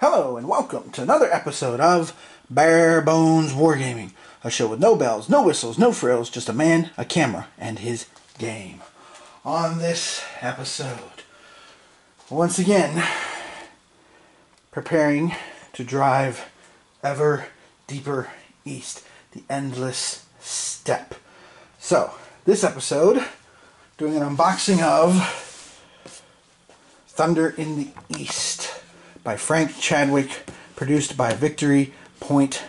Hello and welcome to another episode of Bare Bones Wargaming, a show with no bells, no whistles, no frills, just a man, a camera, and his game. On this episode, once again, preparing to drive ever deeper east, the endless steppe. So, this episode, doing an unboxing of Thunder in the East by Frank Chadwick, produced by Victory Point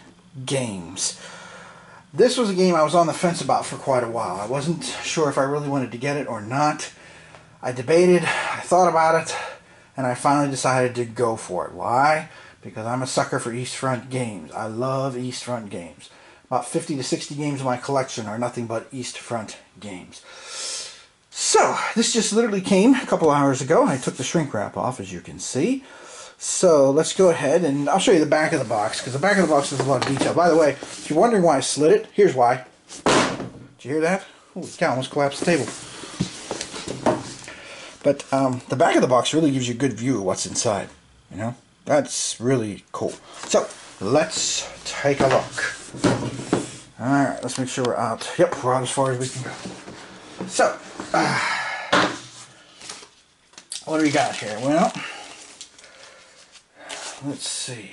Games. This was a game I was on the fence about for quite a while. I wasn't sure if I really wanted to get it or not. I debated, I thought about it, and I finally decided to go for it. Why? Because I'm a sucker for East Front games. I love East Front games. About 50 to 60 games in my collection are nothing but East Front games. So, this just literally came a couple hours ago. I took the shrink wrap off, as you can see. So let's go ahead and I'll show you the back of the box, because the back of the box has a lot of detail. By the way, if you're wondering why I slid it, here's why. Did you hear that? Holy cow, almost collapsed the table. But the back of the box really gives you a good view of what's inside. You know, that's really cool. So let's take a look. Alright, let's make sure we're out. Yep, we're out as far as we can go. So, what do we got here? Well, let's see.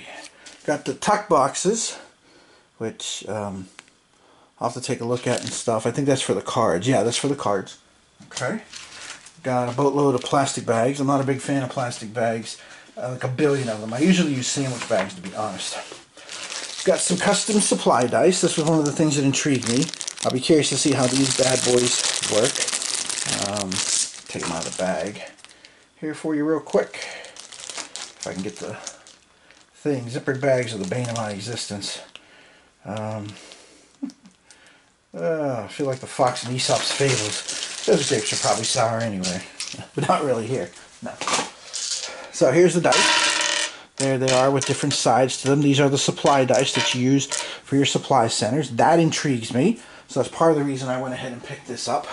Got the tuck boxes, which I'll have to take a look at and stuff. I think that's for the cards. Yeah, that's for the cards. Okay. Got a boatload of plastic bags. I'm not a big fan of plastic bags. Like a billion of them. I usually use sandwich bags, to be honest. Got some custom supply dice. This was one of the things that intrigued me. I'll be curious to see how these bad boys work. Take them out of the bag here for you real quick. If I can get the thing. Zippered bags are the bane of my existence. I feel like the fox in Aesop's fables. Those grapes are probably sour anyway, but not really here. No. So here's the dice. There they are with different sides to them. These are the supply dice that you use for your supply centers. That intrigues me, so that's part of the reason I went ahead and picked this up.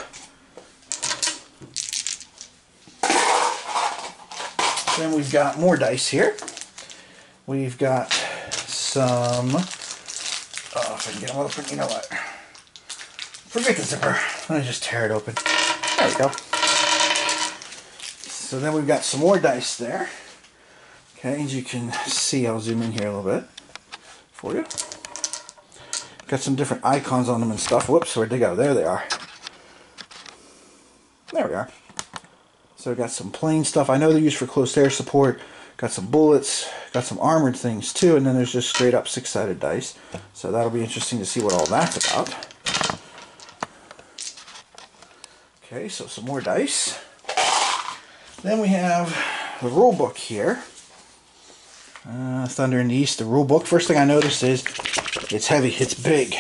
Then we've got more dice here. We've got some, if I can get them open, you know what, forget the zipper, let me just tear it open. There we go. So then we've got some more dice there. Okay, as you can see, I'll zoom in here a little bit for you. Got some different icons on them and stuff. Whoops, where'd they go? There they are. There we are. So we've got some plain stuff. I know they're used for close air support. Got some bullets, got some armored things too, and then there's just straight up six-sided dice. So that'll be interesting to see what all that's about. Okay, so some more dice. Then we have the rule book here. Thunder in the East, the rule book. First thing I noticed is it's heavy, it's big.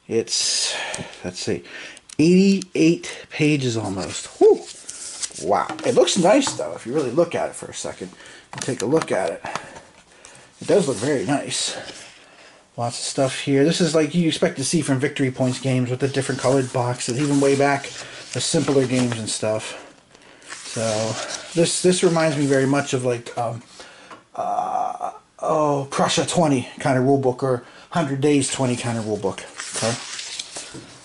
It's, let's see, 88 pages almost. Whew. Wow. It looks nice though, if you really look at it for a second and take a look at it. It does look very nice. Lots of stuff here. This is like you expect to see from Victory Points games with the different colored boxes, even way back the simpler games and stuff. So this reminds me very much of like Prussia 20 kind of rule book, or 100 Days 20 kind of rule book. Okay.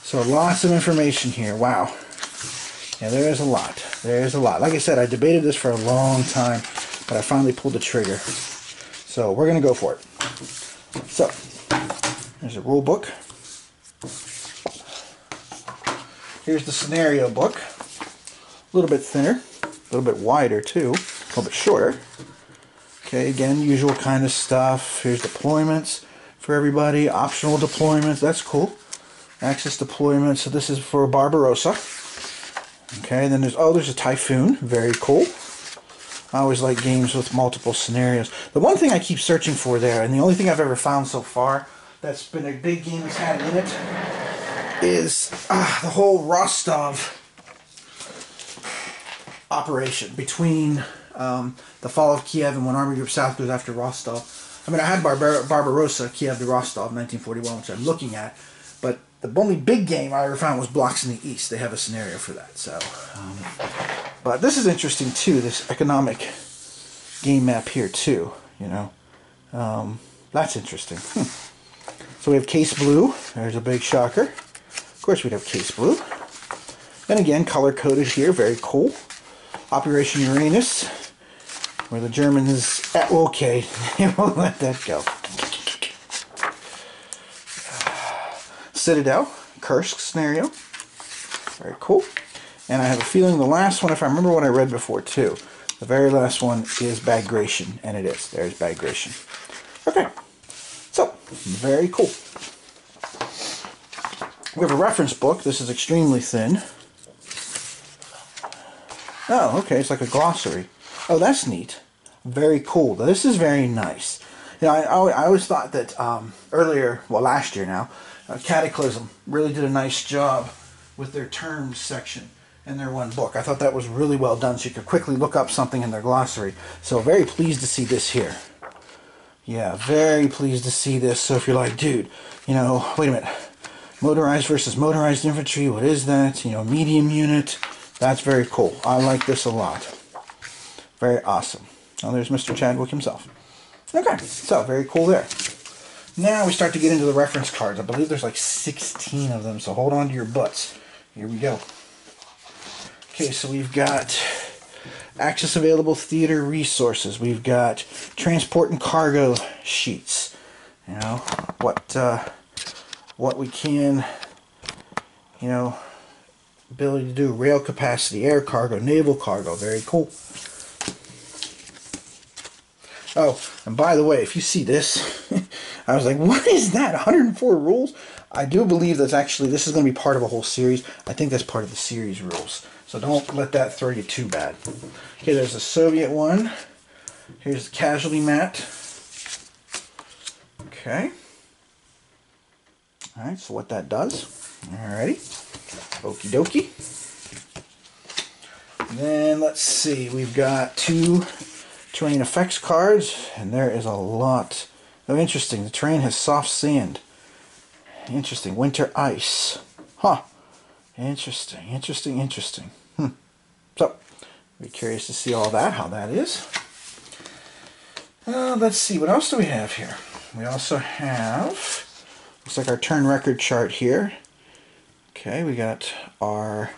So lots of information here. Wow. Yeah, there is a lot. There is a lot. Like I said, I debated this for a long time, but I finally pulled the trigger. So we're going to go for it. So, there's a rule book. Here's the scenario book. A little bit thinner, a little bit wider too, a little bit shorter. Okay, again, usual kind of stuff. Here's deployments for everybody, optional deployments. That's cool. Access deployments. So this is for Barbarossa. Okay, then there's a Typhoon. Very cool. I always like games with multiple scenarios. The one thing I keep searching for there, and the only thing I've ever found so far that's been a big game that's had in it, is the whole Rostov operation between the fall of Kiev and when Army Group South goes after Rostov. I mean, I had Barbarossa, Kiev to Rostov, 1941, which I'm looking at, but the only big game I ever found was Blocks in the East. They have a scenario for that. So, but this is interesting too, this economic game map here too, you know. That's interesting. So we have case blue. There's a big shocker. Of course we'd have case blue. And again, color-coded here. Very cool. Operation Uranus, where the Germans... Okay, they won't let that go. Citadel, Kursk scenario. Very cool. And I have a feeling the last one, if I remember what I read before too, the very last one is Bagration, and it is. There's Bagration. Okay, so, very cool. We have a reference book. This is extremely thin. Oh, okay, it's like a glossary. Oh, that's neat. Very cool. This is very nice. You know, I always thought that earlier, well, last year now, Cataclysm really did a nice job with their terms section in their one book. I thought that was really well done, so you could quickly look up something in their glossary. So very pleased to see this here. Yeah, very pleased to see this. So if you're like, dude, you know, wait a minute, motorized versus motorized infantry, what is that? You know, medium unit. That's very cool. I like this a lot. Very awesome. Oh, there's Mr. Chadwick himself. Okay, so very cool there. Now we start to get into the reference cards. I believe there's like 16 of them, so hold on to your butts. Here we go. Okay, so we've got access available theater resources. We've got transport and cargo sheets. You know, what we can, you know, ability to do rail capacity, air cargo, naval cargo. Very cool. Oh, and by the way, if you see this, I was like, what is that? 104 rules? I do believe that's actually, this is going to be part of a whole series. I think that's part of the series rules. So don't let that throw you too bad. Okay, there's a Soviet one. Here's the casualty mat. Okay. Alright, so what that does. Alrighty. Okie dokie. Then let's see, we've got 2 terrain effects cards, and there is a lot. Oh, interesting. The terrain has soft sand. Interesting. Winter ice. Huh. Interesting. Interesting. Interesting. So, be curious to see all that, how that is. Let's see. What else do we have here? We also have, looks like our turn record chart here. Okay, we got our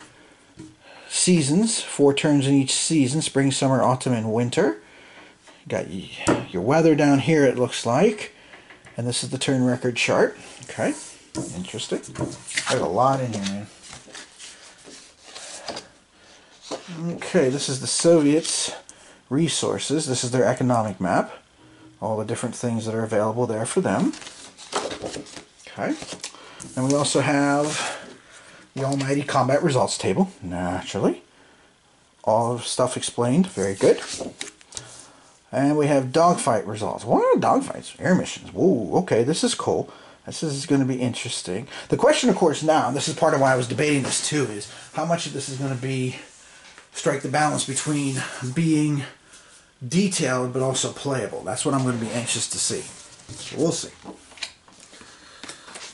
seasons. 4 turns in each season. Spring, summer, autumn, and winter. Got your weather down here, it looks like. And this is the turn record chart. Okay, interesting. There's a lot in here, man. Okay, this is the Soviets' resources. This is their economic map. All the different things that are available there for them. Okay. And we also have the almighty combat results table, naturally. All of stuff explained. Very good. And we have dogfight results. What are dogfights? Air missions. Whoa, okay, this is cool. This is going to be interesting. The question, of course, now, and this is part of why I was debating this too, is how much of this is going to be strike the balance between being detailed but also playable. That's what I'm going to be anxious to see. So we'll see.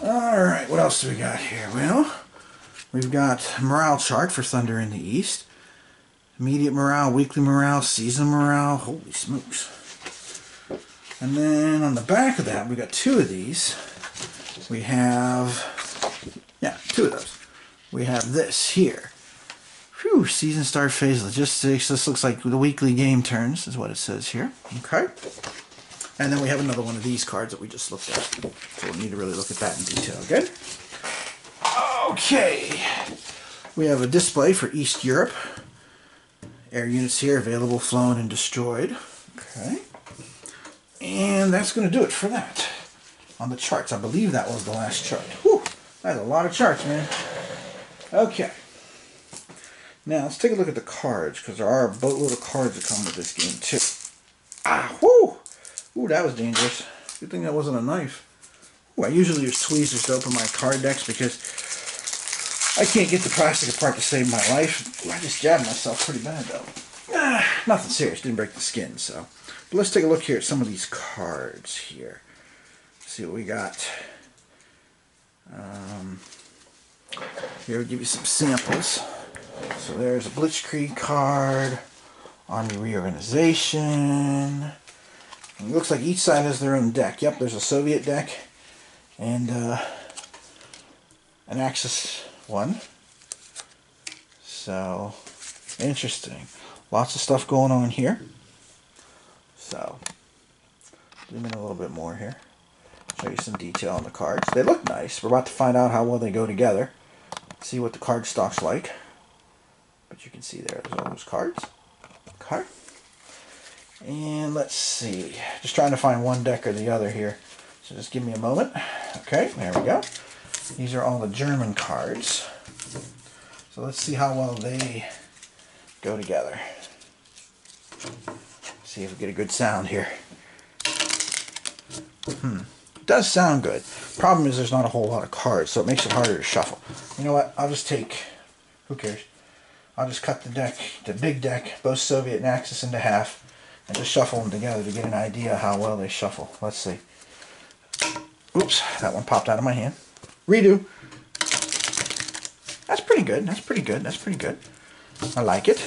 Alright, what else do we got here? Well, we've got morale chart for Thunder in the East. Immediate morale, weekly morale, season morale. Holy smokes. And then on the back of that, we got 2 of these. We have, yeah, 2 of those. We have this here. Whew, season start phase logistics. This looks like the weekly game turns is what it says here. Okay. And then we have another one of these cards that we just looked at. So we'll need to really look at that in detail. Good? Okay. We have a display for East Europe. Air units here, available, flown, and destroyed. Okay. And that's going to do it for that. On the charts. I believe that was the last chart. Whew. That's a lot of charts, man. Okay. Now, let's take a look at the cards, because there are a boatload of cards that come with this game, too. Ah, whoo! Ooh, that was dangerous. Good thing that wasn't a knife. Ooh, I usually use tweezers to open my card decks, because I can't get the plastic apart to save my life. Ooh, I just jabbed myself pretty bad, though. Nothing serious. Didn't break the skin, so. But let's take a look here at some of these cards here. See what we got. Here, we'll give you some samples. So there's a Blitzkrieg card, Army reorganization. It looks like each side has their own deck. Yep, there's a Soviet deck and an Axis one. So, interesting. Lots of stuff going on here. So, zoom in a little bit more here. Show you some detail on the cards. They look nice. We're about to find out how well they go together. See what the card stock's like. But you can see there's all those cards. Okay. And let's see. Just trying to find one deck or the other here. So just give me a moment. Okay, there we go. These are all the German cards. So let's see how well they go together. See if we get a good sound here. It does sound good. Problem is there's not a whole lot of cards, so it makes it harder to shuffle. You know what? I'll just take, who cares? I'll just cut the deck, the big deck, both Soviet and Axis into half, and just shuffle them together to get an idea how well they shuffle. Let's see. Oops, that one popped out of my hand. Redo. That's pretty good. That's pretty good. That's pretty good. I like it.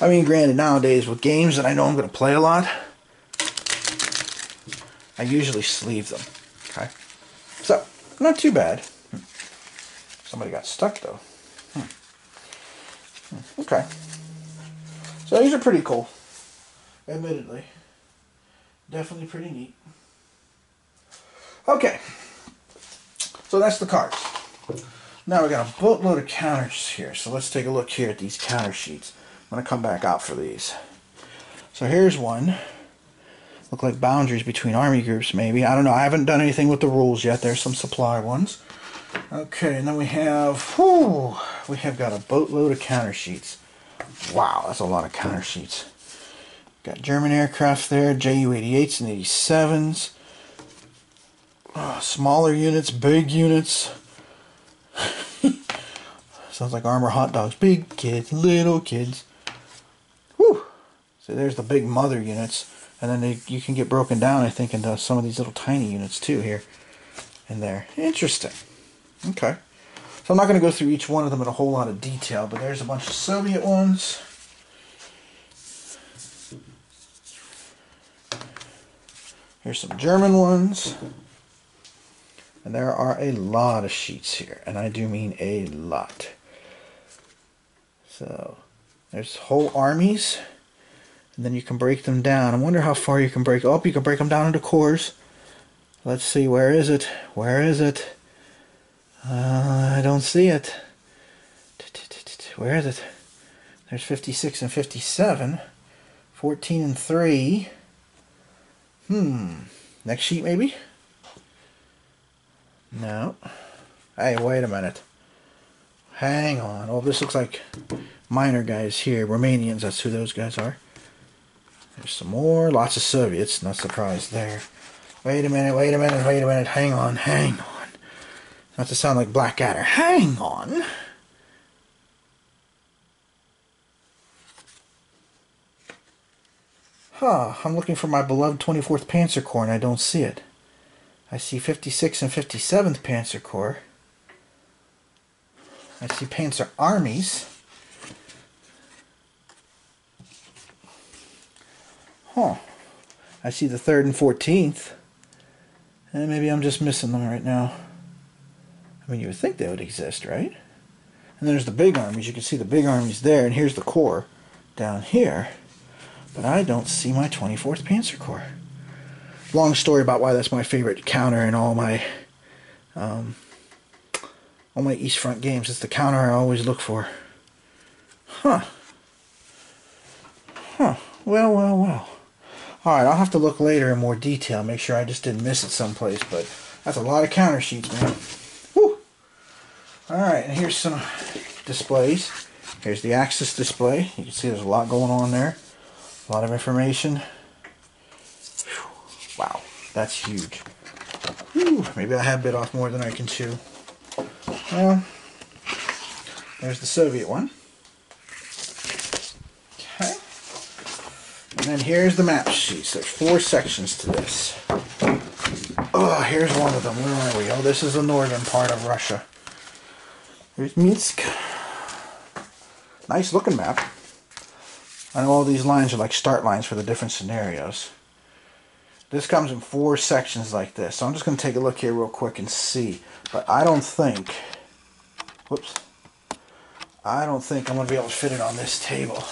I mean, granted, nowadays with games that I know I'm going to play a lot, I usually sleeve them. Okay. So, not too bad. Somebody got stuck though. Okay. So these are pretty cool. Admittedly. Definitely pretty neat. Okay. So that's the cards. Now we got a boatload of counters here. So let's take a look here at these counter sheets. I'm going to come back out for these. So here's one. Look like boundaries between army groups maybe. I don't know. I haven't done anything with the rules yet. There's some supply ones. Okay, and then we have got a boatload of counter sheets. Wow, that's a lot of counter sheets. Got German aircraft there, Ju-88s and 87s. Smaller units, big units. Sounds like Armor hot dogs. Big kids, little kids. Whew. So there's the big mother units. And then you can get broken down, I think, into some of these little tiny units too here and there. Interesting. Okay. So I'm not going to go through each one of them in a whole lot of detail, but there's a bunch of Soviet ones. Here's some German ones. And there are a lot of sheets here, and I do mean a lot. So there's whole armies, and then you can break them down. I wonder how far you can break. Oh, you can break them down into corps. Let's see, where is it? Where is it? I don't see it. Where is it? There's 56 and 57. 14 and 3. Next sheet maybe? No. Hey, wait a minute. Hang on. Oh, this looks like minor guys here. Romanians, that's who those guys are. There's some more. Lots of Soviets. Not surprised there. Wait a minute, wait a minute, wait a minute. Hang on, hang on. Not to sound like Blackadder. Hang on. I'm looking for my beloved 24th Panzer Corps and I don't see it. I see 56th and 57th Panzer Corps. I see Panzer Armies. I see the 3rd and 14th. And maybe I'm just missing them right now. I mean, you would think they would exist, right? And then there's the big armies. You can see the big armies there. And here's the Corps down here. But I don't see my 24th Panzer Corps. Long story about why that's my favorite counter in all my East Front games. It's the counter I always look for. Well. Alright, I'll have to look later in more detail. Make sure I just didn't miss it someplace. But that's a lot of counter sheets, man. Whew. Alright, and here's some displays. Here's the Axis display. You can see there's a lot going on there. A lot of information. Wow, that's huge. Whew, maybe I have bit off more than I can chew. Well, there's the Soviet one. Okay. And then here's the map sheets. There's 4 sections to this. Oh, here's one of them. Where are we? Oh, this is the northern part of Russia. Here's Minsk. Nice looking map. And all these lines are like start lines for the different scenarios. This comes in 4 sections like this. So I'm just going to take a look here real quick and see. But I don't think... Whoops. I don't think I'm going to be able to fit it on this table.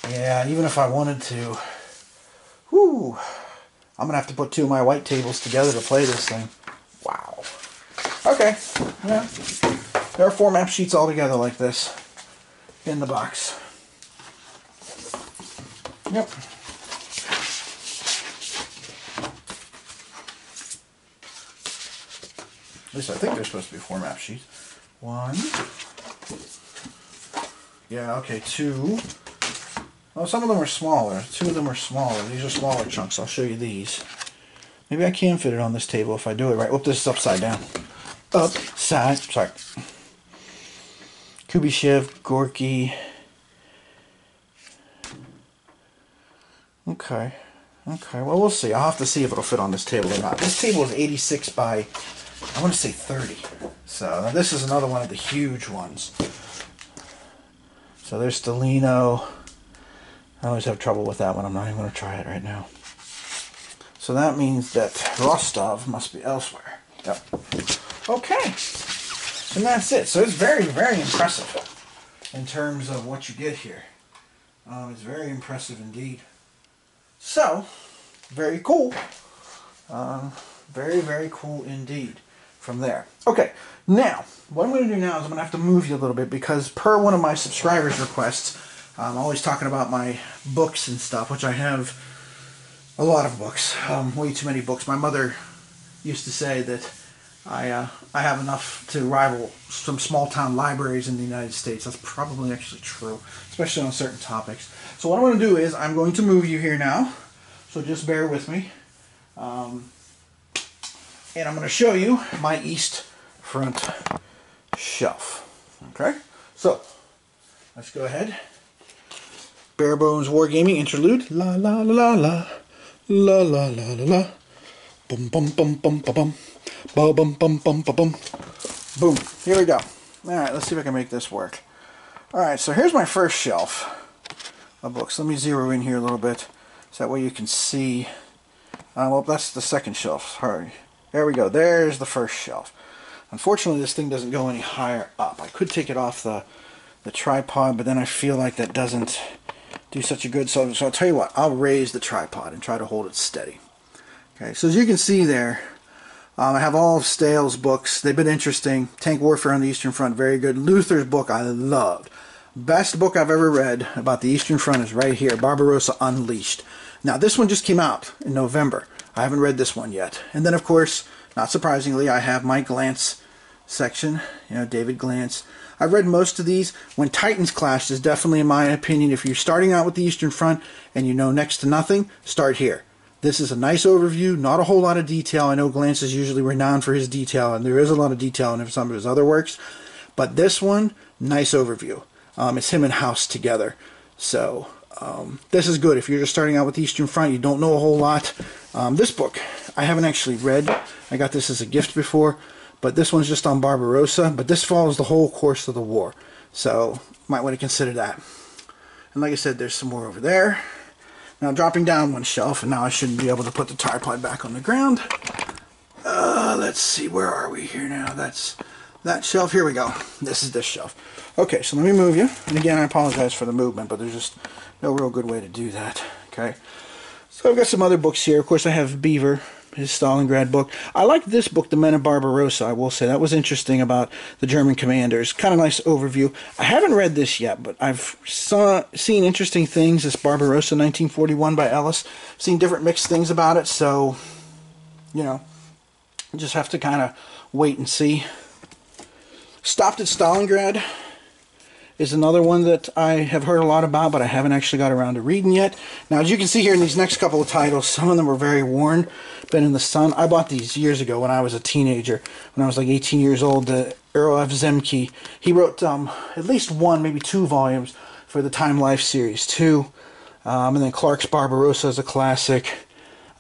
Yeah, even if I wanted to. Whew. I'm going to have to put 2 of my white tables together to play this thing. Wow. Okay. Yeah. There are 4 map sheets all together like this in the box. Yep. At least I think they're supposed to be 4 map sheets. 1. Yeah, okay, 2. Oh, some of them are smaller. 2 of them are smaller. These are smaller chunks. I'll show you these. Maybe I can fit it on this table if I do it right. Whoop, this is upside down. Upside. Sorry. Kubyshev, Gorky. Okay. Okay, well, we'll see. I'll have to see if it'll fit on this table or not. This table is 86 by, I want to say 30. So this is another one of the huge ones. So there's Stelino. I always have trouble with that one. I'm not even going to try it right now. So that means that Rostov must be elsewhere. Yep. Okay. And that's it. So it's very, very impressive in terms of what you get here. It's very impressive indeed. So, very cool. Very, very cool indeed from there. Okay, now, what I'm going to do now is I'm going to have to move you a little bit because per one of my subscribers' requests, I'm always talking about my books and stuff, which I have a lot of books, way too many books. My mother used to say that I have enough to rival some small-town libraries in the United States. That's probably actually true, especially on certain topics. So what I'm going to do is I'm going to move you here now, so just bear with me. And I'm going to show you my east front shelf. Okay, so let's go ahead. Bare Bones Wargaming interlude. La la la la la la la la la. Bum bum bum bum bum bum. Bum bum bum bum bum. Boom. Here we go. All right, let's see if I can make this work. All right, so here's my first shelf of books. Let me zero in here a little bit, so that way you can see. Well, that's the second shelf. Sorry. There we go. There's the first shelf. Unfortunately, this thing doesn't go any higher up. I could take it off the tripod, but then I feel like that doesn't do such a good. So I'll tell you what. I'll raise the tripod and try to hold it steady. Okay. So as you can see there, I have all of Stale's books. They've been interesting. Tank Warfare on the Eastern Front, very good. Luther's book I loved. Best book I've ever read about the Eastern Front is right here, Barbarossa Unleashed. Now, this one just came out in November. I haven't read this one yet. And then, of course, not surprisingly, I have my Glance section. You know, David Glance. I've read most of these. When Titans Clashed is definitely, in my opinion, if you're starting out with the Eastern Front and you know next to nothing, start here. This is a nice overview, not a whole lot of detail. I know Glance is usually renowned for his detail, and there is a lot of detail in some of his other works. But this one, nice overview. It's him and House together. So, this is good. If you're just starting out with the Eastern Front, you don't know a whole lot. This book, I haven't actually read. I got this as a gift before. But this one's just on Barbarossa. But this follows the whole course of the war. So, might want to consider that. And like I said, there's some more over there. Now, dropping down one shelf, and now I shouldn't be able to put the tripod back on the ground. Let's see, where are we here now? That's that shelf. Here we go. This is this shelf. Okay, so let me move you. And again, I apologize for the movement, but there's just no real good way to do that. Okay. So I've got some other books here. Of course, I have Beaver, his Stalingrad book. I like this book, The Men of Barbarossa, I will say. That was interesting about the German commanders. Kind of nice overview. I haven't read this yet, but I've seen interesting things. This Barbarossa 1941 by Ellis. Seen different mixed things about it, so, you know, just have to kind of wait and see. Stopped at Stalingrad is another one that I have heard a lot about, but I haven't actually got around to reading yet. Now, as you can see here in these next couple of titles, some of them are very worn, been in the sun. I bought these years ago when I was a teenager, when I was like 18 years old. Earl F. Zemke, he wrote at least 1, maybe 2 volumes for the Time Life series, too. And then Clark's Barbarossa is a classic.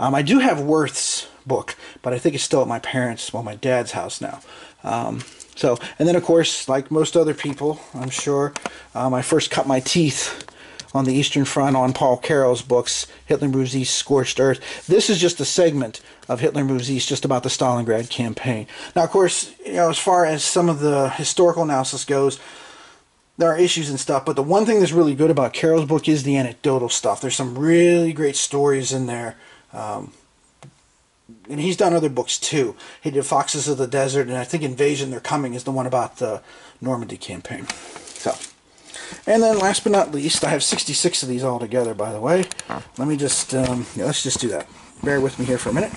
I do have Worth's book, but I think it's still at my parents', well, my dad's house now. And then, of course, like most other people, I'm sure, I first cut my teeth on the Eastern Front on Paul Carroll's books, Hitler Moves East, Scorched Earth. This is just a segment of Hitler Moves East, just about the Stalingrad campaign. Now, of course, as far as some of the historical analysis goes, there are issues and stuff, but the one thing that's really good about Carroll's book is the anecdotal stuff. There's some really great stories in there. And he's done other books too. He did Foxes of the Desert, and I think Invasion They're Coming is the one about the Normandy campaign. So, and then last but not least, I have 66 of these all together, by the way. Let me just, let's just do that. Bear with me here for a minute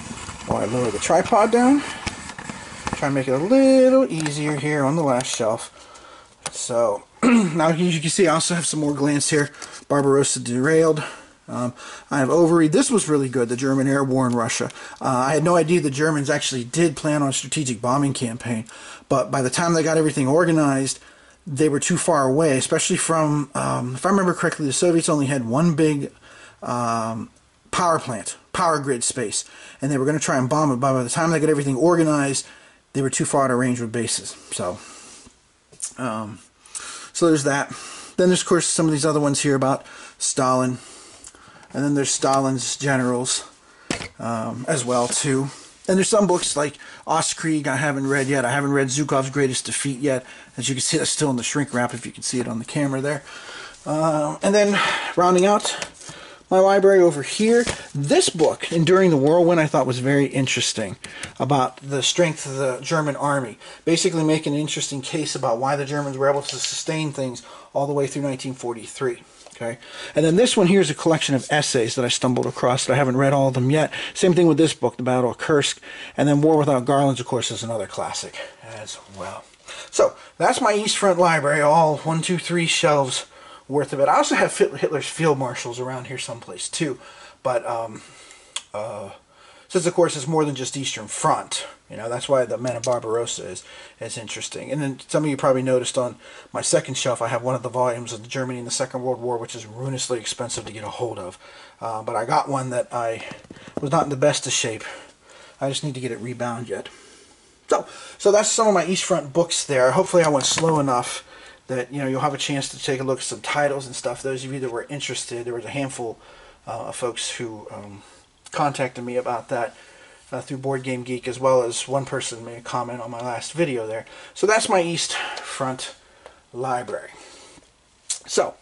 while I lower the tripod down. Try and make it a little easier here on the last shelf. So, now as you can see, I also have some more Glance here. Barbarossa Derailed. I have Overy. This was really good, the German air war in Russia. I had no idea the Germans actually did plan on a strategic bombing campaign, but by the time they got everything organized, they were too far away, especially from, if I remember correctly, the Soviets only had one big power plant, power grid space, and they were going to try and bomb it, but by the time they got everything organized, they were too far out of range with bases. So there's that. Then there's, of course, some of these other ones here about Stalin. And then there's Stalin's generals as well, too. And there's some books like Ostkrieg I haven't read yet. I haven't read Zhukov's Greatest Defeat yet. As you can see, that's still in the shrink wrap, if you can see it on the camera there. And then, rounding out my library over here, this book, Enduring the Whirlwind, I thought was very interesting about the strength of the German army. Basically making an interesting case about why the Germans were able to sustain things all the way through 1943. Okay. And then this one here is a collection of essays that I stumbled across that I haven't read all of them yet. Same thing with this book, The Battle of Kursk. And then War Without Garlands, of course, is another classic as well. So that's my East Front library, all 1, 2, 3 shelves worth of it. I also have Hitler's Field Marshals around here someplace too. But since, of course, it's more than just Eastern Front, you know, that's why the Men of Barbarossa is interesting. And then some of you probably noticed on my second shelf I have one of the volumes of Germany in the Second World War, which is ruinously expensive to get a hold of. But I got one that I was not in the best of shape. I just need to get it rebound yet. So that's some of my East Front books there. Hopefully I went slow enough that, you know, you'll have a chance to take a look at some titles and stuff. Those of you that were interested, there was a handful of folks who contacted me about that through Board Game Geek, as well as one person made a comment on my last video there. So that's my East Front library. So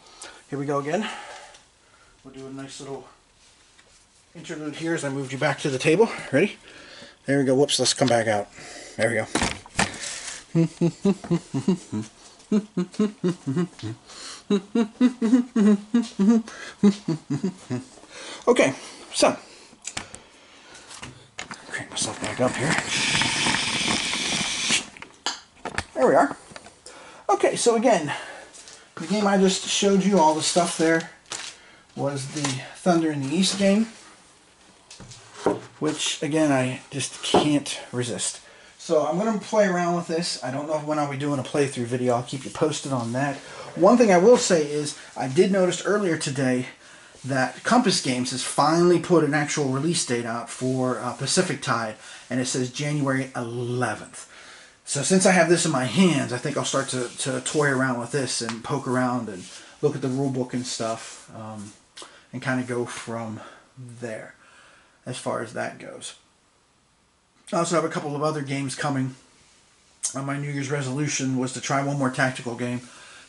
here we go again. We'll do a nice little interlude here as I moved you back to the table. Ready? There we go. Whoops, let's come back out. There we go. Okay, so crank myself back up here. There we are. Okay, so again, the game I just showed you, all the stuff there, was the Thunder in the East game, which, again, I just can't resist. So I'm going to play around with this. I don't know when I'll be doing a playthrough video. I'll keep you posted on that. One thing I will say is I did notice earlier today that Compass Games has finally put an actual release date out for Pacific Tide, and it says January 11th. So since I have this in my hands, I think I'll start to toy around with this and poke around and look at the rule book and stuff, and kind of go from there as far as that goes. I also have a couple of other games coming. My New Year's resolution was to try one more tactical game.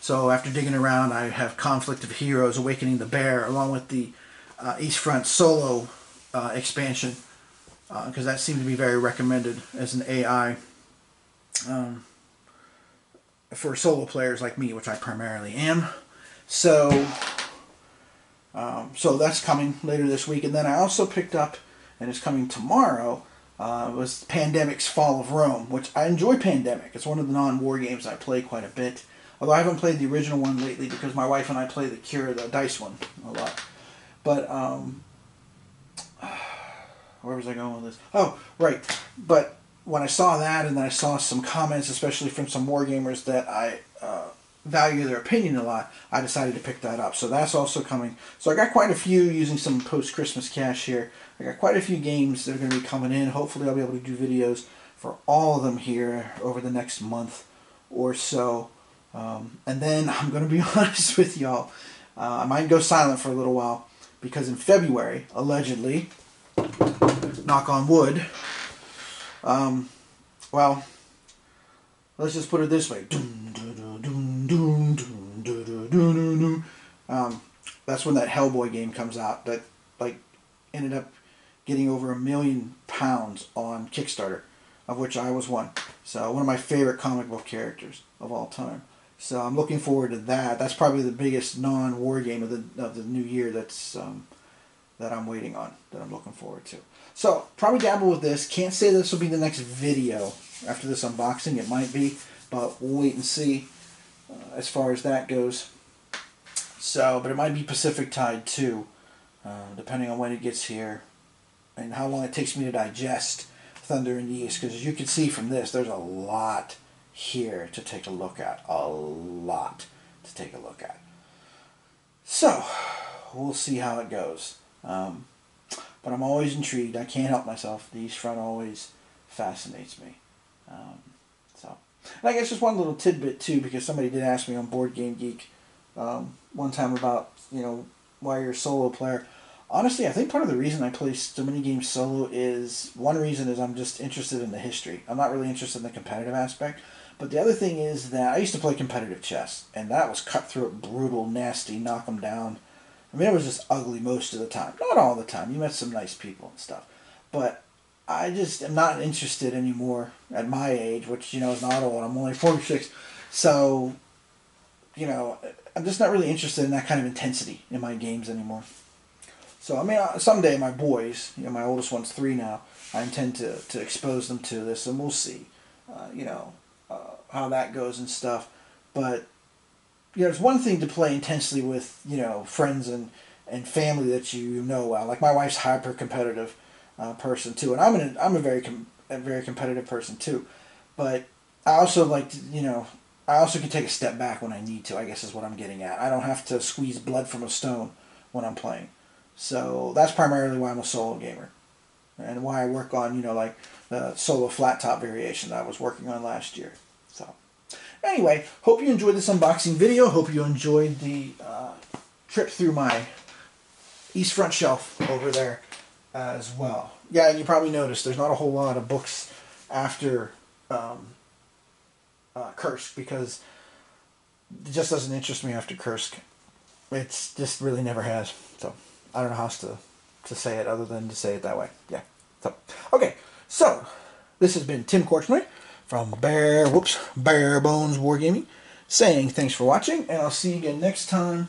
So after digging around, I have Conflict of Heroes, Awakening the Bear, along with the East Front solo expansion, because that seemed to be very recommended as an AI for solo players like me, which I primarily am. So that's coming later this week. And then I also picked up, and it's coming tomorrow, was Pandemic's Fall of Rome, which I enjoy Pandemic. It's one of the non-war games I play quite a bit. Although I haven't played the original one lately because my wife and I play the Cure, the dice one, a lot. But, where was I going with this? Oh, right. But when I saw that, and then I saw some comments, especially from some wargamers that I value their opinion a lot, I decided to pick that up. So that's also coming. So I got quite a few using some post-Christmas cash here. I got quite a few games that are going to be coming in. Hopefully I'll be able to do videos for all of them here over the next month or so. And then I'm going to be honest with y'all. I might go silent for a little while because in February, allegedly, knock on wood, well, let's just put it this way. That's when that Hellboy game comes out that like ended up getting over £1 million on Kickstarter, of which I was one. So one of my favorite comic book characters of all time. So I'm looking forward to that. That's probably the biggest non-war game of the new year that I'm waiting on, that I'm looking forward to. So probably dabble with this. Can't say this will be the next video after this unboxing. It might be, but we'll wait and see as far as that goes. So, but it might be Pacific Tide too, depending on when it gets here and how long it takes me to digest Thunder in the East. Because as you can see from this, there's a lot here to take a look at. A lot to take a look at. So, we'll see how it goes. But I'm always intrigued. I can't help myself. The East Front always fascinates me. And I guess just one little tidbit too, because somebody did ask me on Board Game Geek one time about, why you're a solo player. Honestly, I think part of the reason I play so many games solo is, one reason is I'm just interested in the history. I'm not really interested in the competitive aspect. But the other thing is that I used to play competitive chess, and that was cutthroat, brutal, nasty, knock them down. I mean, it was just ugly most of the time. Not all the time. You met some nice people and stuff. But I just am not interested anymore at my age, which, is not old. I'm only 46. So, I'm just not really interested in that kind of intensity in my games anymore. So, I mean, someday my boys, my oldest one's 3 now, I intend to expose them to this, and we'll see, how that goes and stuff. But, it's one thing to play intensely with, friends and family that you know well. Like, my wife's hyper competitive person too, and I'm a very competitive person too. But I also like to, I also can take a step back when I need to, I guess is what I'm getting at. I don't have to squeeze blood from a stone when I'm playing. So that's primarily why I'm a solo gamer. And why I work on, like the solo flat top variation that I was working on last year. So anyway, hope you enjoyed this unboxing video. Hope you enjoyed the trip through my East Front shelf over there as well. Yeah, and you probably noticed there's not a whole lot of books after Kursk, because it just doesn't interest me after Kursk. It's just really never has. So I don't know how else to say it other than to say it that way. Yeah. So okay. So this has been Tim Korchmany from Bare Bones Wargaming, saying thanks for watching, and I'll see you again next time.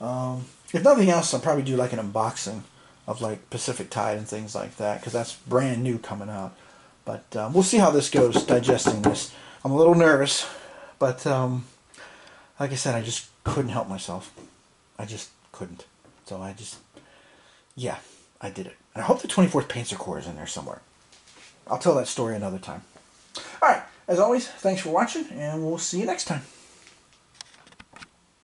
If nothing else, I'll probably do like an unboxing of like Pacific Tide and things like that, because that's brand new coming out. But we'll see how this goes, digesting this. I'm a little nervous, but like I said, I just couldn't help myself. I just couldn't. So yeah, I did it. And I hope the 24th Panzer Corps is in there somewhere. I'll tell that story another time. Alright, as always, thanks for watching, and we'll see you next time.